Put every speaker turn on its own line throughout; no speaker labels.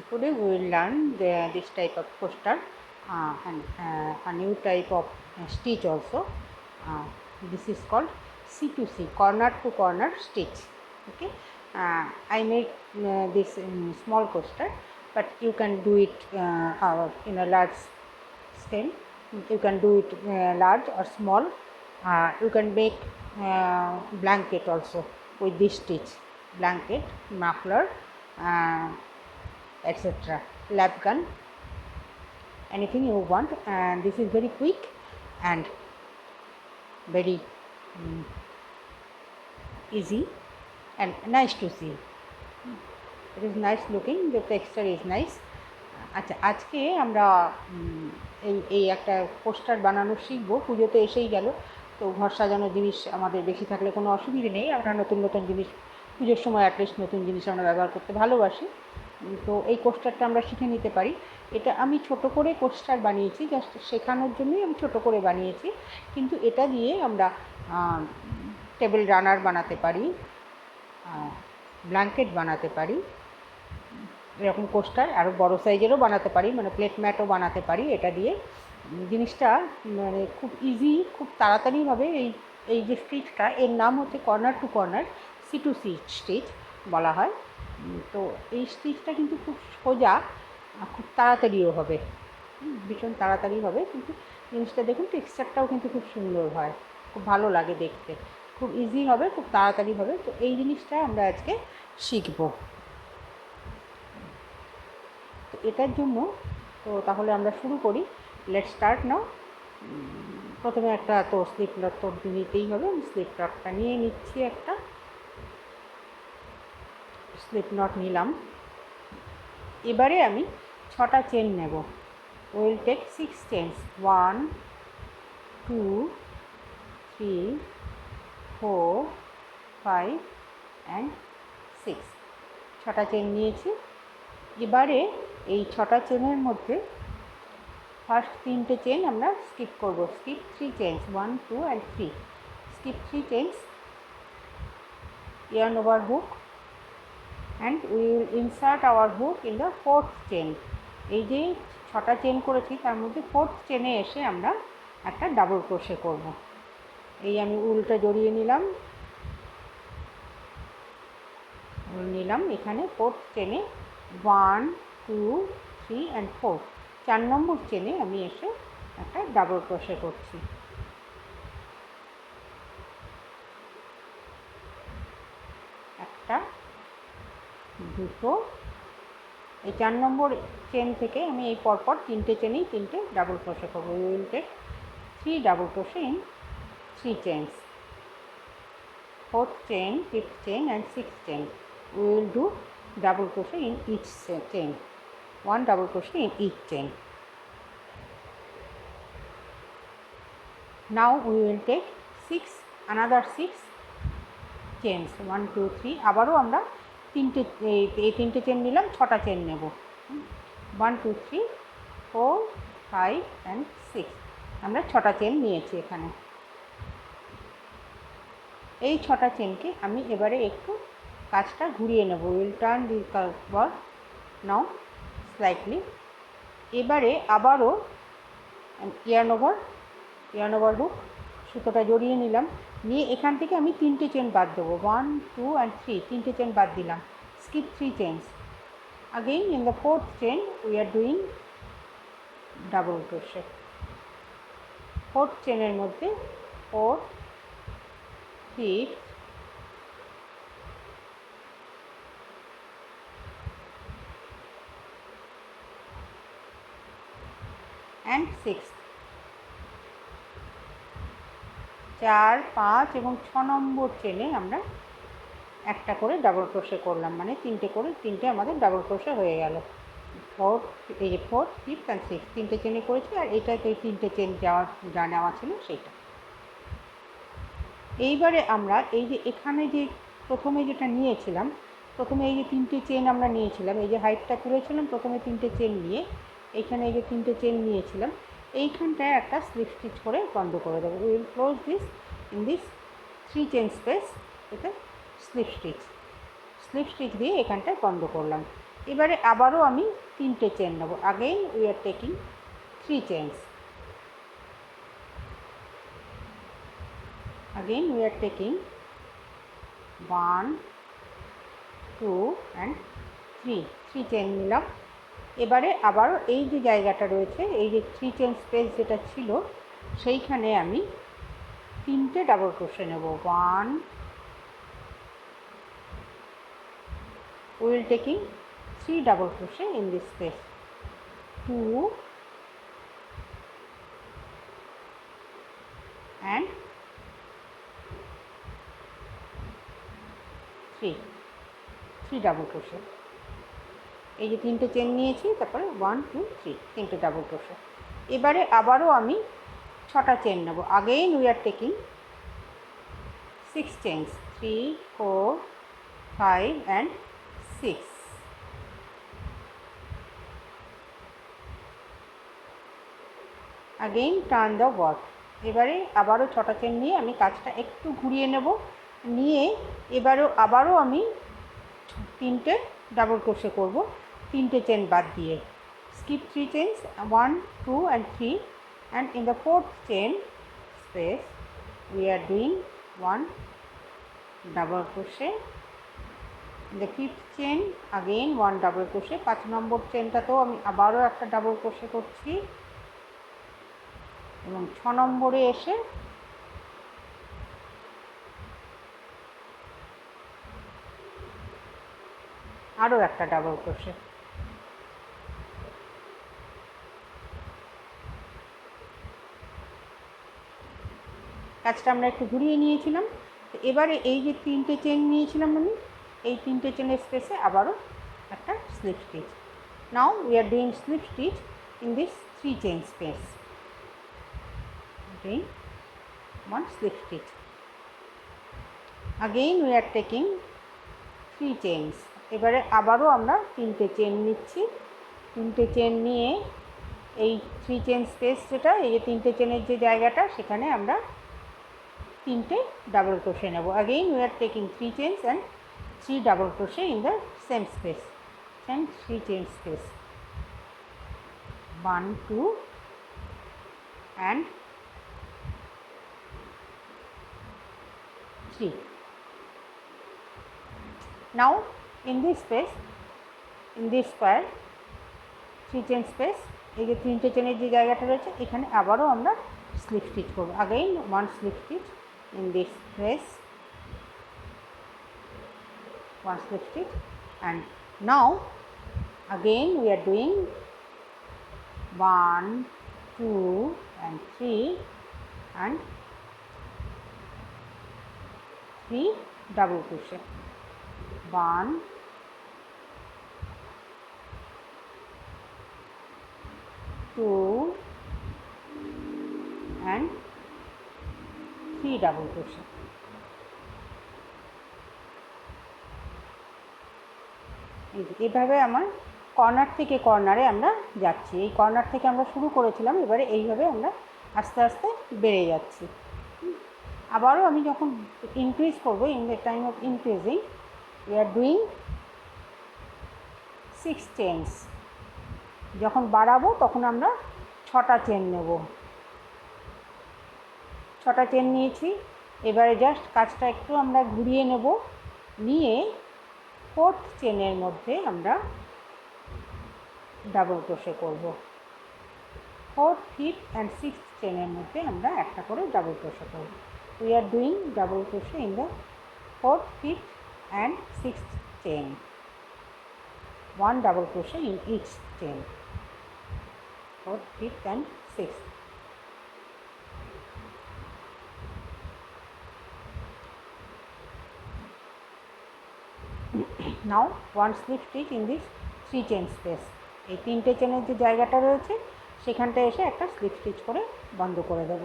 Today we will learn this type of poster and a new type of stitch also. Uh, this is called C2C, corner to corner stitch. Okay, I made this in small poster, but you can do it in a large scale. You can do it large or small. You can make blanket also with this stitch, blanket, muffler, etc. Lap gun, anything you want, and this is very quick and very easy and nice to see. It is nice looking, the texture is nice. আচ্ছা, আজকে আমরা এই একটা poster বানানো শিখবো। পুজো তো এসেই গেল, তো ঘর সাজানোর জিনিস আমাদের বেশি থাকলে কোনো অসুবিধে নেই। আমরা নতুন নতুন জিনিস পুজোর সময় অ্যাটলিস্ট নতুন জিনিস আমরা ব্যবহার করতে ভালোবাসি। তো এই পোস্টারটা আমরা শিখে নিতে পারি। এটা আমি ছোট করে পোস্টার বানিয়েছি, জাস্ট শেখানোর জন্যই আমি ছোট করে বানিয়েছি। কিন্তু এটা দিয়ে আমরা টেবিল রানার বানাতে পারি, ব্ল্যাঙ্কেট বানাতে পারি, এরকম কোস্টার আরও বড় সাইজেরও বানাতে পারি, মানে প্লেট ম্যাটও বানাতে পারি এটা দিয়ে। জিনিসটা মানে খুব ইজি, খুব তাড়াতাড়িভাবে এই যে স্টিচটা, এর নাম হচ্ছে corner to corner C2C stitch বলা হয়। তো এই স্টিচটা কিন্তু খুব সোজা, খুব তাড়াতাড়িও হবে, ভীষণ তাড়াতাড়ি হবে। কিন্তু জিনিসটা দেখুন, টেক্সচারটাও কিন্তু খুব সুন্দর হয়, খুব ভালো লাগে দেখতে, খুব ইজি হবে, খুব তাড়াতাড়ি হবে। তো এই জিনিসটা আমরা আজকে শিখব। তো এটার জন্য তো তাহলে আমরা শুরু করি। Let's start now. প্রথমে একটা তো স্লিপ নট তো নিতেই হবে। আমি স্লিপ নটটা নিয়ে নিচ্ছি, একটা স্লিপ নট নিলাম। এবারে আমি 6টা চেন নেব। Will take 6 chains, 1 2 3 4 5 and 6। 6টা চেন নিয়েছি। এবারে এই 6টা চেনের মধ্যে ফার্স্ট 3টে চেন আমরা স্কিপ করব। Skip 3 chains, 1 2 and 3। Skip 3 chains, yarn over hook, and we will insert our hook in the 4th chain. এই যে 6টা চেন করেছি তার মধ্যে 4th চেনে এসে আমরা একটা ডাবল ক্রোশে করব। এই আমি উলটা জড়িয়ে নিলাম, এখানে 4th চেনে 1 2 3 অ্যান্ড 4। 4 নম্বর চেনে আমি এসে একটা ডাবল ক্রোশে করছি। একটা, দুটো, এই 4 নম্বর চেন থেকে আমি এই পরপর 3টে চেনেই 3টে ডাবল ক্রোশে করবো। We will take 3 double crochet in 3 chains, 4th chain, 5th chain and 6th chain. We will do double crochet in each chain, 1 double crochet in each chain. Now we will take another 6 chains, 1 2 3। আবারও আমরা এই 3টে chain নিলাম, 6টা chain নেব। 1 2 3 4 5 and 6। আমরা 6টা chain নিয়েছি এখানে। এই 6টা চেনকে আমি এবারে একটু কাজটা ঘুরিয়ে নেব। Will turn the curve now slightly. এবারে আবারও ইয়ার্ন ওভার হুক, সুতোটা জড়িয়ে নিলাম, নিয়ে এখান থেকে আমি 3টে চেন বাদ দেবো। 1 2 অ্যান্ড 3, 3টে চেন বাদ দিলাম। Skip 3 chains. again in the 4th chain we are doing double crochet। 4th চেনের মধ্যে 4th 5th and 6th। 4 5 এবং 6 নম্বর চেনে আমরা একটা করে ডাবল ক্রোশে করলাম, মানে 3টে করে 3টে আমাদের ডাবল ক্রোশে হয়ে গেল। 4th, এই যে 4th 5th অ্যান্ড 6th 3টে চেনে করেছি, আর এইটাতে এই 3টে চেন যা নেওয়া ছিল সেইটা। এইবারে আমরা এই যে এখানে যে প্রথমে যেটা নিয়েছিলাম, প্রথমে এই যে 3টে চেন আমরা নিয়েছিলাম, এই যে হাইটটা তুলেছিলাম, প্রথমে 3টে চেন নিয়ে এইখানে এই যে 3টে চেন নিয়েছিলাম, এইখানটায় একটা স্লিপ স্টিচ করে বন্ধ করে দেবো। We will close this in this 3 chain space, এটা স্লিপ স্টিচ দিয়ে এখানটায় বন্ধ করলাম। এবারে আবারও আমি 3টে চেন নেব। Again we are taking 3 chains. Again we are taking 1 2 and 3 chain নিলাম। এবারে আবারও এই যে জায়গাটা রয়েছে, এই যে 3 চেন স্পেস যেটা ছিল, সেইখানে আমি 3টে ডাবল ক্রোশে নেব। 1 we will taking 3 double crochet in this space, 2 and 3 double crochet. এই যে 3টে চেন নিয়েছি, তারপরে 1 2 3 3টে ডাবল ক্রোশে। এবারে আবারও আমি 6টা চেন নেব। Again we are taking 6 chains, 3 4 5 and 6। Again turn the work. এবারে আবারও 6টা চেন নিয়ে আমি কাজটা একটু ঘুরিয়ে নেব। নিয়ে আবারও আমি 3টে ডাবল ক্রোশে করব, 3টে চেন বাদ দিয়ে। skip 3 chains, 1 2 and 3, and in the 4th chain space we are doing 1 double crochet। in the 5th chain again 1 double crochet। 5 নম্বর চেনটাতেও আমি আবারও একটা ডাবল ক্রোশে করছি, এবং 6 নম্বরে এসে আরও একটা ডাবল ক্রোশে। কাজটা আমরা একটু ঘুরিয়ে নিয়েছিলাম। তো এবারে এই যে 3টে চেন নিয়েছিলাম আমি, এই 3টে চেনের স্পেসে আবারও একটা slip stitch. Now we are doing slip stitch in this 3 chain space, doing 1 slip stitch। again we are taking 3 chains। এবারে আবারও আমরা 3টে চেন নিচ্ছি। 3টে চেন নিয়ে এই 3 চেন স্পেস যেটা, এই যে 3টে চেনের যে জায়গাটা, সেখানে আমরা 3টে ডাবল ক্রোশে নেব। again we are taking 3 chains and 3 double crochet in the same space, and 3 chain space, 1 2 and 3। now in this space, in this square 3 chain space, এই যে 3টে চেনের যে জায়গাটা রয়েছে, এখানে আবারও আমরা স্লিপ স্টিচ করব। again 1 slip stitch in this place, 1 slip stitch, and now again we are doing 1 2 and 3 and 3 double crochet, 1 2 and 3 double crochet। এইভাবে আমার কর্নার থেকে কর্নারে আমরা যাচ্ছি। এই কর্নার থেকে আমরা শুরু করেছিলাম, এবারে এইভাবে আমরা আস্তে আস্তে বেড়ে যাচ্ছি। আবারও আমি যখন ইনক্রিজ করব, in the time of increasing we are doing 6 chains. যখন বাড়াবো তখন আমরা 6টা চেন নেব। 6টা চেন নিয়েছি। এবারে জাস্ট কাজটা একটু আমরা ঘুরিয়ে নেব। নিয়ে 4th চেনের মধ্যে আমরা ডাবল ক্রোশে করব। 4th 5th and 6th চেনের মধ্যে আমরা একটা করে ডাবল ক্রোশে করব। we are doing double crochet in the 4th 5th and 6th chain, 1 double crochet in each chain, 4th 5th and 6th। now 1 slip stitch in this 3 chain space। এই 3টে চেনের যে জায়গাটা রয়েছে, সেখানটা এসে একটা স্লিপ স্টিচ করে বন্ধ করে দেব।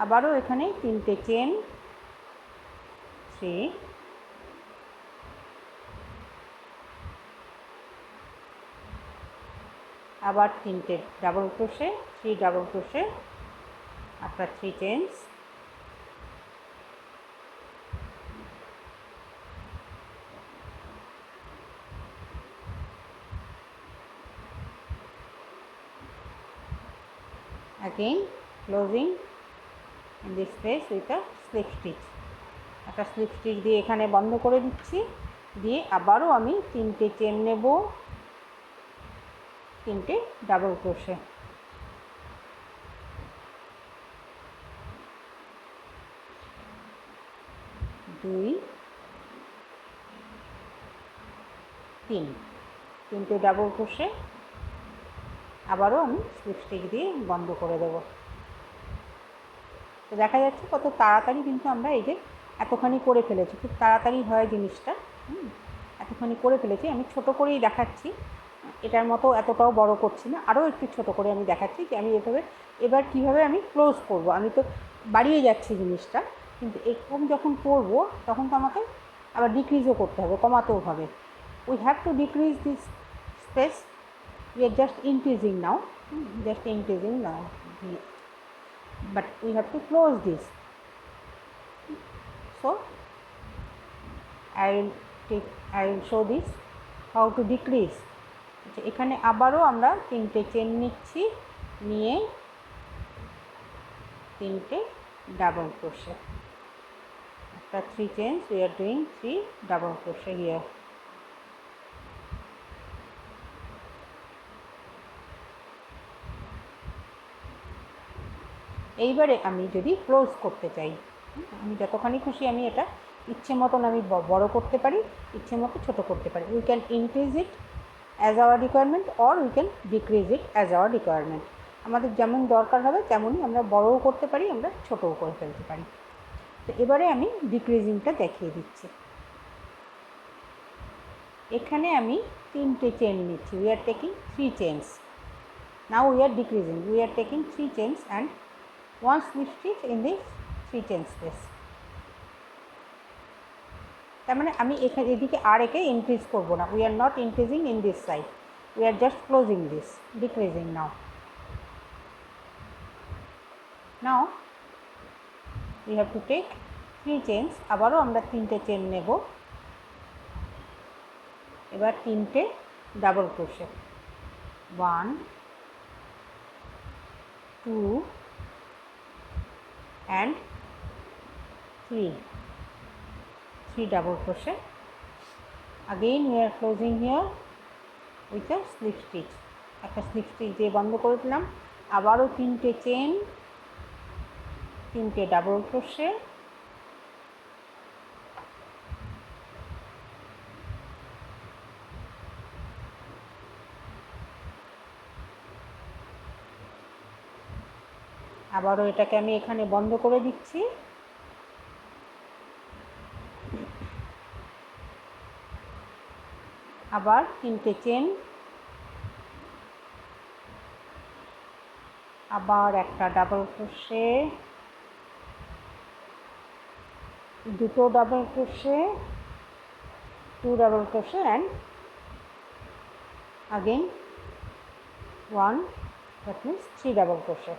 আবারও এখানে 3টে চেন, 3 আবার 3টে double crochet, 3 double crochet after 3 chains, again closing in this space with a slip stitch, একটা স্লিপ স্টিচ দিয়ে এখানে বন্ধ করে দিচ্ছি, দিয়ে আবারও আমি 3টে চেন নেব, 3টে ডাবল ক্রোশে, 2 3, 3টে ডাবল ক্রোশে, আবারও আমি স্লিপ স্টিচ দিয়ে বন্ধ করে দেব। তো দেখা যাচ্ছে কত তাড়াতাড়ি কিন্তু আমরা এই যে এতখানি করে ফেলেছি, খুব তাড়াতাড়ি হয় জিনিসটা, এতখানি করে ফেলেছি। আমি ছোট করেই দেখাচ্ছি, এটার মতো এতটাও বড় করছি না, আরও একটু ছোট করে আমি দেখাচ্ছি যে আমি এভাবে এবার কীভাবে আমি ক্লোজ করব। আমি তো বাড়িয়ে যাচ্ছি জিনিসটা, কিন্তু এরকম যখন করব তখন তো আমাকে আবার ডিক্রিজও করতে হবে, কমাতেও হবে। We have two decrease this space, we are just increasing now, but we have to close this. So I will show this how to decrease. এখানে আবারও আমরা 3টে চেন নিচ্ছি, নিয়ে 3টে double crochet, after 3 chains we are doing 3 double crochet here. এইবারে আমি যদি ক্লোজ করতে চাই, আমি যতখানি খুশি আমি এটা ইচ্ছে মতন আমি বড় করতে পারি, ইচ্ছে মতো ছোটো করতে পারি। We can increase it as our requirement or we can decrease it as our requirement. আমাদের যেমন দরকার হবে তেমনই আমরা বড়ও করতে পারি, আমরা ছোটও করে ফেলতে পারি। তো এবারে আমি ডিক্রিজিংটা দেখিয়ে দিচ্ছি। এখানে আমি 3টে চেন নিচ্ছি, we are taking 3 chains. Now we R decreasing, we are taking 3 chains and 1 slip stitch in this 3 chain space. তার মানে আমি এখানে এদিকে আর একে ইনক্রিজ করব না, we are not increasing in this side, we are just closing this, decreasing now. Now we have to take 3 chains, আবারও আমরা 3টে চেন নেব, এবার 3টে double crochet, 1 2 and 3 double crochet. Again we are closing here with a slip stitch, একটা slip stitch দিয়ে বন্ধ করে দিলাম, আবারও 3টে চেন, 3টে ডাবল ক্রোশে, আবারও এটাকে আমি এখানে বন্ধ করে দিচ্ছি, আবার 3টে চেন, আবার একটা ডাবল ক্রোশে, 2টো double crochet, 2 double crochet and again 1, that means 3 double crochet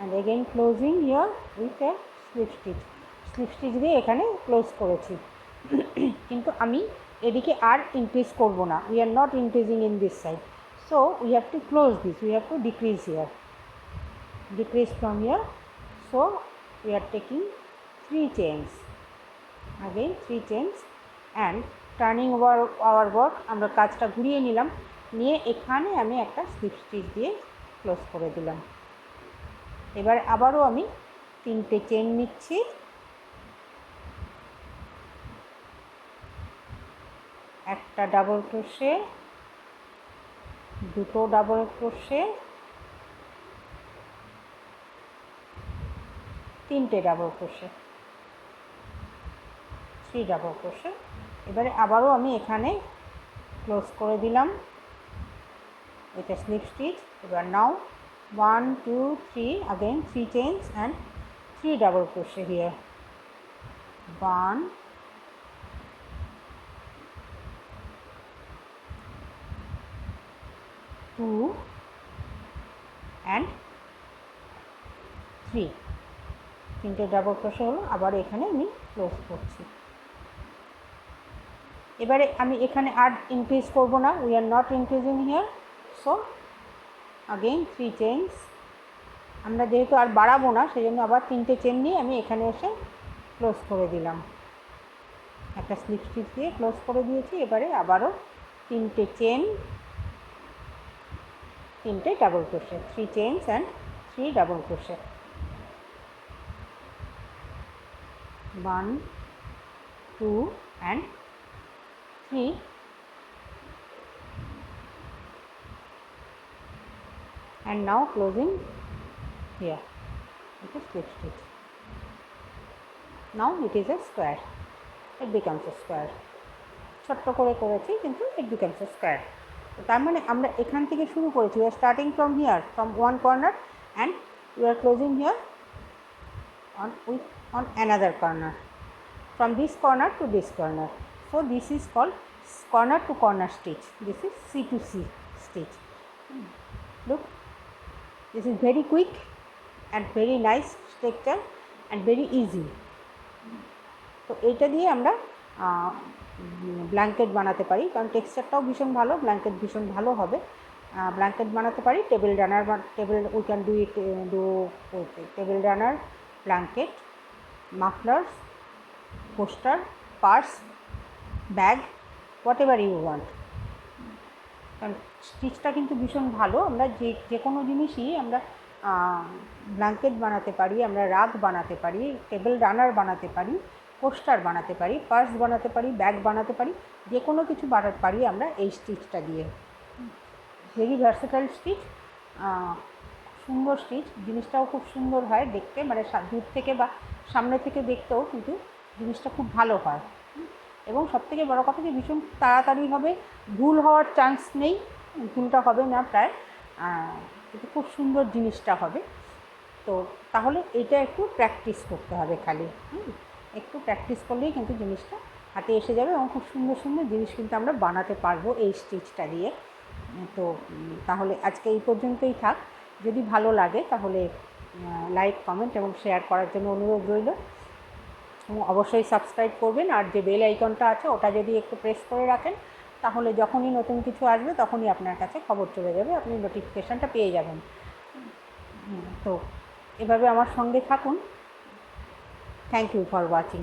and again closing here with a slip stitch. slip stitch দিয়ে এখানে ক্লোজ করেছি, কিন্তু আমি এদিকে আর ইনক্রিজ করব না, we are not increasing in this side, so we have to close this, we have to decrease here, decrease from here. So we are taking 3 chains, again 3 chains and turning over our work, আমরা কাজটা ঘুরিয়ে নিলাম, নিয়ে এখানে আমি একটা slip stitch দিয়ে close করে দিলাম। এবার আবারও আমি 3টে চেন নিচ্ছি, একটা ডাবল ক্রোশে, 2টো ডাবল ক্রোশে, 3টে ডাবল ক্রোশে, 3 ডাবল ক্রোশে। এবারে আবারও আমি এখানে ক্লোজ করে দিলাম with a slip stitch. এবার নাও 1 2 3 again 3 chains and 3 double crochet here, 1 2 and 3, 3টে ডাবল ক্রোশে হলো, আবার এখানে আমি ক্লোজ করছি। এবারে আমি এখানে আর ইনক্রিজ করব না, we are not increasing here, so again 3 chains, আমরা যেহেতু আর বাড়াবো না, সেই জন্য আবার 3টে চেন নিয়ে আমি এখানে এসে ক্লোজ করে দিলাম, একটা স্লিপ স্টিচ দিয়ে ক্লোজ করে দিয়েছি। এবারে আবারও 3টে চেন, 3টে double crochet, 3 chains and 3 double crochet, 1 2 and 3, and now closing here with a slip stitch. Now it is a square, it becomes a square. ছোট্ট করে করেছি কিন্তু it becomes a square. তার মানে আমরা এখান থেকে শুরু করেছি, we are starting from here, from one corner, and we are closing here on another corner, from this corner to this corner. So this is called corner to corner stitch. This is C to C stitch. Look, this is very quick and very nice structure and very easy. তো এইটা দিয়ে আমরা blanket বানাতে পারি, কারণ টেক্সচারটাও ভীষণ ভালো, blanket ভীষণ ভালো হবে। ব্ল্যাঙ্কেট বানাতে পারি, table runner we can do it, table runner, blanket, mufflers, poster, purse, bag, whatever you want. কারণ স্টিচটা কিন্তু ভীষণ ভালো। আমরা যে কোনো জিনিসই আমরা ব্ল্যাঙ্কেট বানাতে পারি, আমরা রাগ বানাতে পারি, টেবিল রানার বানাতে পারি, পোস্টার বানাতে পারি, পার্স বানাতে পারি, ব্যাগ বানাতে পারি, যে কোনো কিছু বানাতে পারি আমরা এই স্টিচটা দিয়ে। ভেরি ভার্সেটাইল স্টিচ, সুন্দর স্টিচ, জিনিসটাও খুব সুন্দর হয় দেখতে, মানে দূর থেকে বা সামনে থেকে দেখতেও কিন্তু জিনিসটা খুব ভালো হয়। এবং সবথেকে বড় কথা যে ভীষণ তাড়াতাড়ি হবে, ভুল হওয়ার চান্স নেই, ভুলটা হবে না প্রায়, কিন্তু খুব সুন্দর জিনিসটা হবে। তো তাহলে এটা একটু প্র্যাকটিস করতে হবে খালি, একটু প্র্যাকটিস করলেই কিন্তু জিনিসটা হাতে এসে যাবে এবং খুব সুন্দর সুন্দর জিনিস কিন্তু আমরা বানাতে পারবো এই স্টিচটা দিয়ে। তো তাহলে আজকে এই পর্যন্তই থাক। যদি ভালো লাগে তাহলে লাইক, কমেন্ট এবং শেয়ার করার জন্য অনুরোধ রইল, এবং অবশ্যই সাবস্ক্রাইব করবেন। আর যে বেল আইকনটা আছে ওটা যদি একটু প্রেস করে রাখেন, তাহলে যখনই নতুন কিছু আসবে তখনই আপনার কাছে খবর চলে যাবে, আপনি নোটিফিকেশানটা পেয়ে যাবেন। তো এভাবে আমার সঙ্গে থাকুন। Thank you for watching.